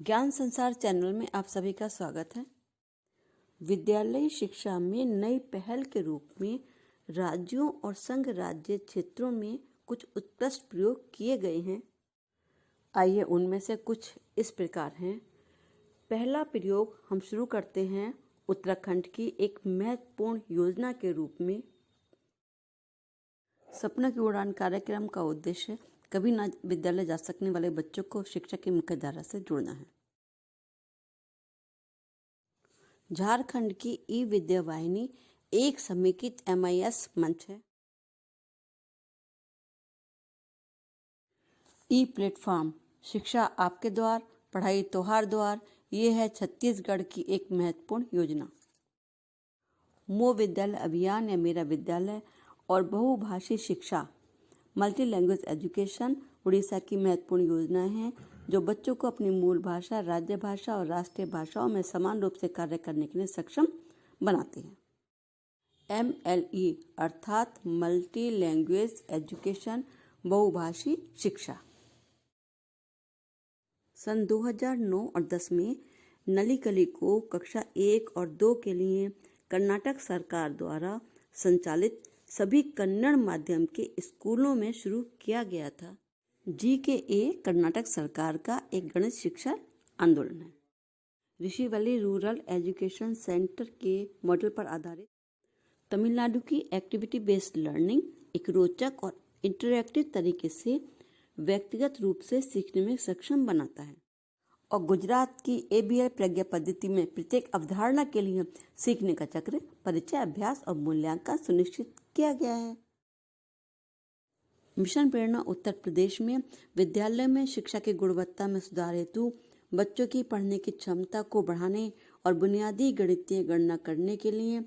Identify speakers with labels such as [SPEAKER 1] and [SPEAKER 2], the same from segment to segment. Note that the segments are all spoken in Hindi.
[SPEAKER 1] ज्ञान संसार चैनल में आप सभी का स्वागत है। विद्यालयी शिक्षा में नई पहल के रूप में राज्यों और संघ राज्य क्षेत्रों में कुछ उत्कृष्ट प्रयोग किए गए हैं। आइए उनमें से कुछ इस प्रकार हैं। पहला प्रयोग हम शुरू करते हैं उत्तराखंड की एक महत्वपूर्ण योजना के रूप में। सपनों की उड़ान कार्यक्रम का उद्देश्य कभी न विद्यालय जा सकने वाले बच्चों को शिक्षा की मुख्य धारा से जोड़ना है। झारखंड की ई विद्या वाहिनी एक समेकित MIS मंच है। ई प्लेटफॉर्म शिक्षा आपके द्वार, पढ़ाई तोहार द्वार, ये है छत्तीसगढ़ की एक महत्वपूर्ण योजना। मो विद्यालय अभियान या मेरा विद्यालय और बहुभाषी शिक्षा मल्टी लैंग्वेज एजुकेशन उड़ीसा की महत्वपूर्ण योजनाएं हैं जो बच्चों को अपनी मूल भाषा, राज्य भाषा और राष्ट्रीय भाषाओं में समान रूप से कार्य करने के लिए सक्षम बनाती हैं। MLE अर्थात मल्टी लैंग्वेज एजुकेशन बहुभाषी शिक्षा। सन 2009 और 10 में नलिकली को कक्षा 1 और 2 के लिए कर्नाटक सरकार द्वारा संचालित सभी कन्नड़ माध्यम के स्कूलों में शुरू किया गया था। GKA कर्नाटक सरकार का एक गणित शिक्षा आंदोलन है। ऋषिवली रूरल एजुकेशन सेंटर के मॉडल पर आधारित तमिलनाडु की एक्टिविटी बेस्ड लर्निंग एक रोचक और इंटरैक्टिव तरीके से व्यक्तिगत रूप से सीखने में सक्षम बनाता है। और गुजरात की ABL प्रज्ञा पद्धति में प्रत्येक अवधारणा के लिए सीखने का चक्र, परिचय, अभ्यास और मूल्यांकन सुनिश्चित किया गया है। मिशन प्रेरणा उत्तर प्रदेश में विद्यालय में शिक्षा की गुणवत्ता में सुधार हेतु बच्चों की पढ़ने की क्षमता को बढ़ाने और बुनियादी गणितीय गणना करने के लिए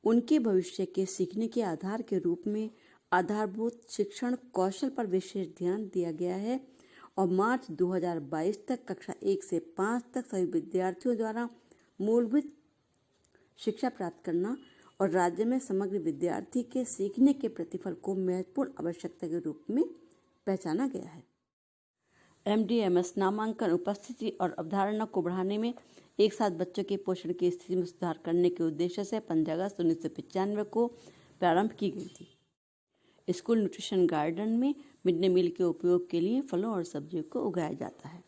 [SPEAKER 1] उनके भविष्य के सीखने के आधार के रूप में आधारभूत शिक्षण कौशल पर विशेष ध्यान दिया गया है। और मार्च 2022 तक कक्षा 1 से 5 तक सभी विद्यार्थियों द्वारा मूलभूत शिक्षा प्राप्त करना और राज्य में समग्र विद्यार्थी के सीखने के प्रतिफल को महत्वपूर्ण आवश्यकता के रूप में पहचाना गया है। MDMS नामांकन उपस्थिति और अवधारणा को बढ़ाने में एक साथ बच्चों के पोषण की स्थिति में सुधार करने के उद्देश्य से 15 अगस्त 1995 को प्रारंभ की गई थी। स्कूल न्यूट्रिशन गार्डन में मिड डे मील के उपयोग के लिए फलों और सब्जियों को उगाया जाता है।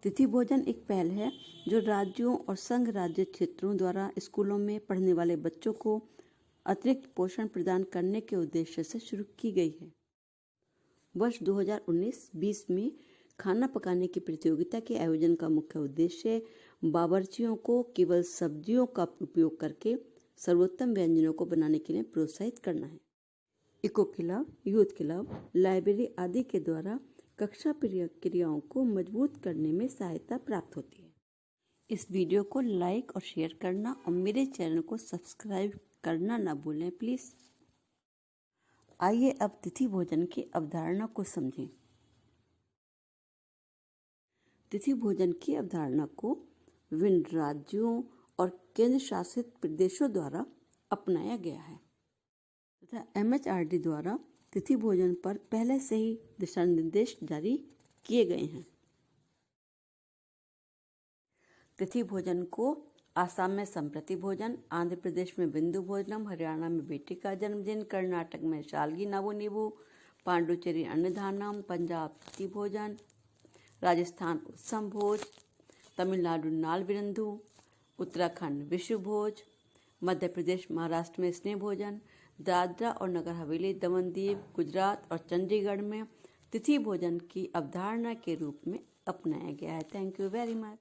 [SPEAKER 1] तिथि भोजन एक पहल है जो राज्यों और संघ राज्य क्षेत्रों द्वारा स्कूलों में पढ़ने वाले बच्चों को अतिरिक्त पोषण प्रदान करने के उद्देश्य से शुरू की गई है। वर्ष 2019-20 में खाना पकाने की प्रतियोगिता के आयोजन का मुख्य उद्देश्य बावर्चियों को केवल सब्जियों का उपयोग करके सर्वोत्तम व्यंजनों को बनाने के लिए प्रोत्साहित करना है। Eco club, youth club, library आदि के द्वारा कक्षा क्रियाओं को मजबूत करने में सहायता प्राप्त होती है। इस वीडियो को लाइक और शेयर करना और मेरे चैनल को सब्सक्राइब करना ना भूलें प्लीज। आइए अब तिथि भोजन की अवधारणा को समझें। तिथि भोजन की अवधारणा को विभिन्न राज्यों और केंद्र शासित प्रदेशों द्वारा अपनाया गया है तथा MHRD द्वारा तिथि भोजन पर पहले से ही दिशा निर्देश जारी किए गए हैं। तिथि भोजन को आसाम में संप्रति भोजन, आंध्र प्रदेश में बिंदु भोजनम, हरियाणा में बेटी का जन्मदिन, कर्नाटक में शालगी नवो नीबू, पांडुचेरी अन्नदानम, पंजाब तिथि भोजन, राजस्थान उत्सव भोज, तमिलनाडु नाल विरंधु, उत्तराखंड विश्व भोज, मध्य प्रदेश महाराष्ट्र में स्नेह भोजन, दादरा और नगर हवेली, दमन दीव, गुजरात और चंडीगढ़ में तिथि भोजन की अवधारणा के रूप में अपनाया गया है। Thank you very much.